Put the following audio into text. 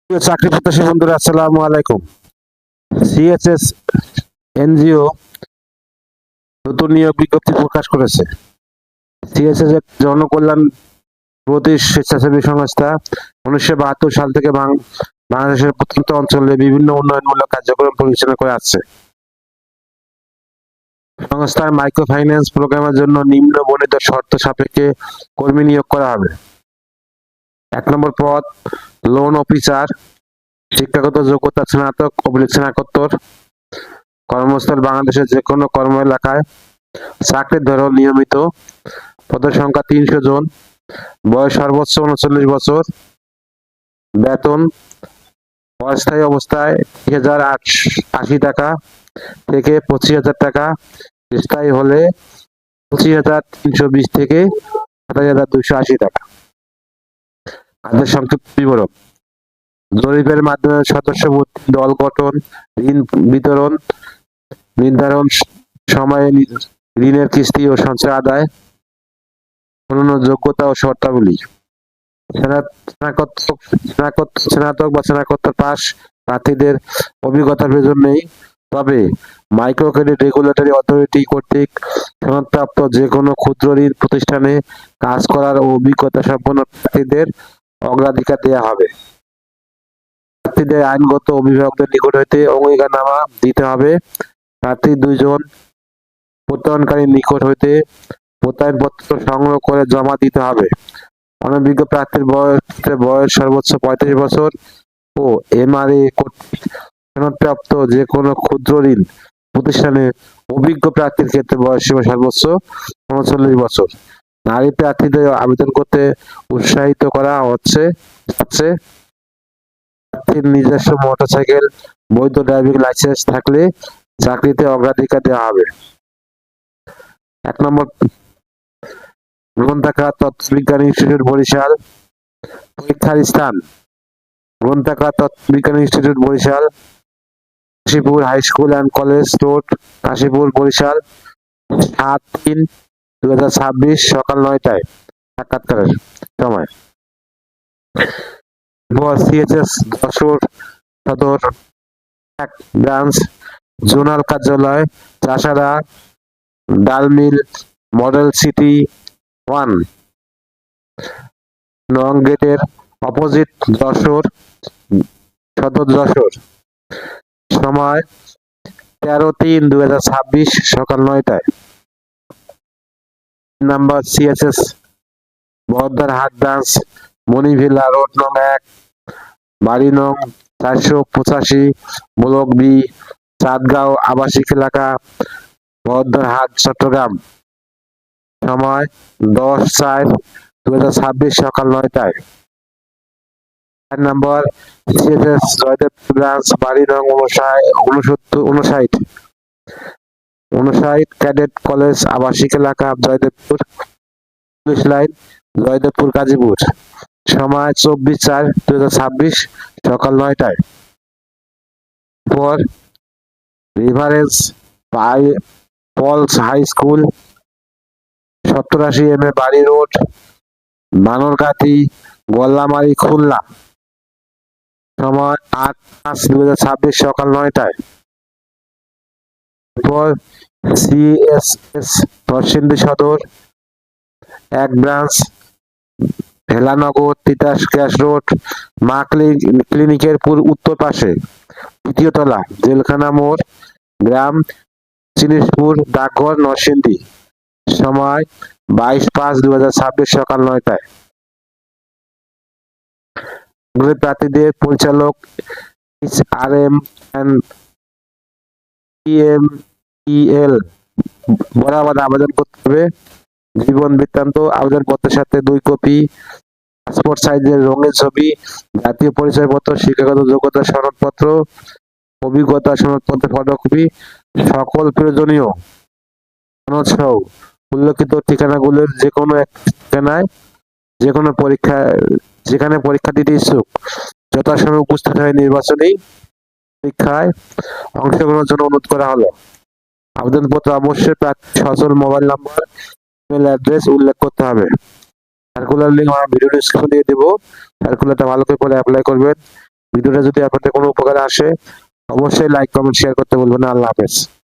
প্রিয় চাকরি প্রত্যাশী বন্ধুরা, আসসালামু আলাইকুম। সিএসএস এনজিও নতুন নিয়োগ বিজ্ঞপ্তি প্রকাশ করেছে। সিএসএস এক জনকল্যাণ প্রতি স্বেচ্ছাসেবী সংস্থা। 1972 সাল থেকে বাংলাদেশের প্রত্যন্ত অঞ্চলে বিভিন্ন উন্নয়নমূলক কার্যক্রম পরিচালনা করে আসছে। সংস্থার মাইক্রো ফাইন্যান্স প্রোগ্রামের জন্য নিম্ন বর্ণিত শর্ত সাপেক্ষে কর্মী নিয়োগ করা হবে। 1 নম্বর পদ লোন অফিসার, শিক্ষাগত যোগ্যতা স্নাতক/স্নাতকোত্তর, কর্মস্থল বাংলাদেশের যে কোনো কর্ম এলাকায়, চাকরির ধরন নিয়মিত, পদের সংখ্যা 300 জন, বয়স সর্বোচ্চ 39 বছর, বেতন অস্থায়ী অবস্থায় 3080 টাকা থেকে 25,000 টাকা, স্থায়ী হলে 25,320 থেকে 27,280 টাকা। কাজের সংক্ষিপ্ত বিবরণ: জরিপের মাধ্যমে সদস্য ভর্তি, দল গঠন, ঋণ বিতরণ, নির্ধারণ সময়ে ঋণের কিস্তি ও সঞ্চয় আদায়, অন্যান্য যোগ্যতা ও শর্তাবলী। স্নাতক/স্নাতকোত্তর পাস প্রার্থীদের অভিজ্ঞতার প্রয়োজন নেই, তবে মাইক্রো ক্রেডিট রেগুলেটরি অথরিটি কর্তৃক সনদপ্রাপ্ত যে কোনো ক্ষুদ্র ঋণ প্রতিষ্ঠানে কাজ করার ও অভিজ্ঞতা সম্পন্ন প্রার্থীদের অগ্রাধিকার দেওয়া হবে। প্রার্থীদের আইনগত অভিভাবকদের নিকট হইতে অঙ্গীকারনামা দিতে হবে। প্রার্থী 2 জন প্রত্যয়নকারীর নিকট হইতে প্রত্যয়নপত্র সংগ্রহ করে জমা দিতে হবে। অনভিজ্ঞ প্রার্থীর বয়স সর্বোচ্চ 35 বছর ও এমআরএ কর্তৃক সনদপ্রাপ্ত যে কোনো ক্ষুদ্র ঋণ প্রতিষ্ঠানে অভিজ্ঞ প্রার্থীর ক্ষেত্রে বয়সসীমা সর্বোচ্চ 39 বছর। নারী প্রার্থীদের আবেদন করতে উৎসাহিত করা হচ্ছে। প্রার্থীর নিজস্ব মোটরসাইকেল, বৈধ ড্রাইভিং লাইসেন্স থাকলে চাকরিতে অগ্রাধিকার দেওয়া হবে। 1 নম্বর গ্রন্থাগার তত্ত্ববিজ্ঞান ইনস্টিটিউট, বরিশাল। পরীক্ষার স্থান: গ্রন্থাগার তত্ত্ববিজ্ঞান institute, Barishal, Kashipur high school and college road, Kashipur, Barishal. 7/3/2026 সকাল 9টায়। সাক্ষাৎকারের সময়: সিএসএস যশোর সদর 1 ব্রাঞ্চ, জোনাল কার্যালয় চাষাঢ়া, ডালমিল, মডেল সিটি 1 নং গেটের অপোজিট, যশোর সদর, যশোর। সময় 13/3/2026 সকাল 9টায়। নাম্বার সিএসএস বহদ্দার হাট ব্রাঞ্চ, মণিভিলা রোড নং 1, বাড়ি নং 485, ব্লক বি, চাঁদগাঁও আবাসিক এলাকা, বহদ্দার হাট, চট্টগ্রাম। সময় 10/4/2026 সকাল 9টায়। 4 নম্বর সিএসএস জয়দেবপুর ব্রাঞ্চ, বাড়ি নং 59 ক্যাডেট কলেজ আবাসিক এলাকা, জয়দেবপুর, পুলিশ লাইন, জয়দেবপুর, গাজীপুর। সময় 24/4/2026 সকাল 9টায়। রিভারেন্স পলস হাই স্কুল, 87 বাড়ি রোড, বানরগাতি, গোল্লামারী, খুলনা। সময় 8/5/2026 সকাল 9টায়। সিএসএস নরসিংদী সদর 1 branch, Velanagar, Titas gas road, মা ক্লিনিকের উত্তর পাশে, 2য় তলা, জেলখানা মোড়, গ্রাম চিনিসপুর, ডাকঘর, নরসিংদী। সময় 22/5/2026 সকাল 9টায়। প্রার্থীদের পরিচালক HRM and PMEL বরাবর আবেদন করতে হবে। জীবন বৃত্তান্ত আবেদনপত্রের সাথে 2 কপি, পাসপোর্ট সাইজের রঙিন ছবি, জাতীয় পরিচয়পত্র, শিক্ষাগত যোগ্যতা সনদপত্র, অভিজ্ঞতা সনদপত্র ফটোকপি, সকল প্রয়োজনীয় সনদ সহ উল্লেখিত ঠিকানাগুলোর যে কোনো এক ঠিকানায় যেখানে পরীক্ষা দিতে ইচ্ছুক যথাসময়ে উপস্থিত হয়ে নির্বাচনী পরীক্ষায় অংশগ্রহণের জন্য অনুরোধ করা হলো। আবেদনপত্র অবশ্যই প্রার্থীর সচল মোবাইল নাম্বার, ইমেল অ্যাড্রেস উল্লেখ করতে হবে। সার্কুলার লিঙ্ক আমার ভিডিও ডেসক্রিপশনে দিয়ে দেবো। সার্কুলারটা ভালো করে অ্যাপ্লাই করবেন। ভিডিওটা যদি আপনাদের কোনো উপকারে আসে অবশ্যই লাইক কমেন্ট শেয়ার করতে ভুলবেন না। আল্লাহ হাফেজ।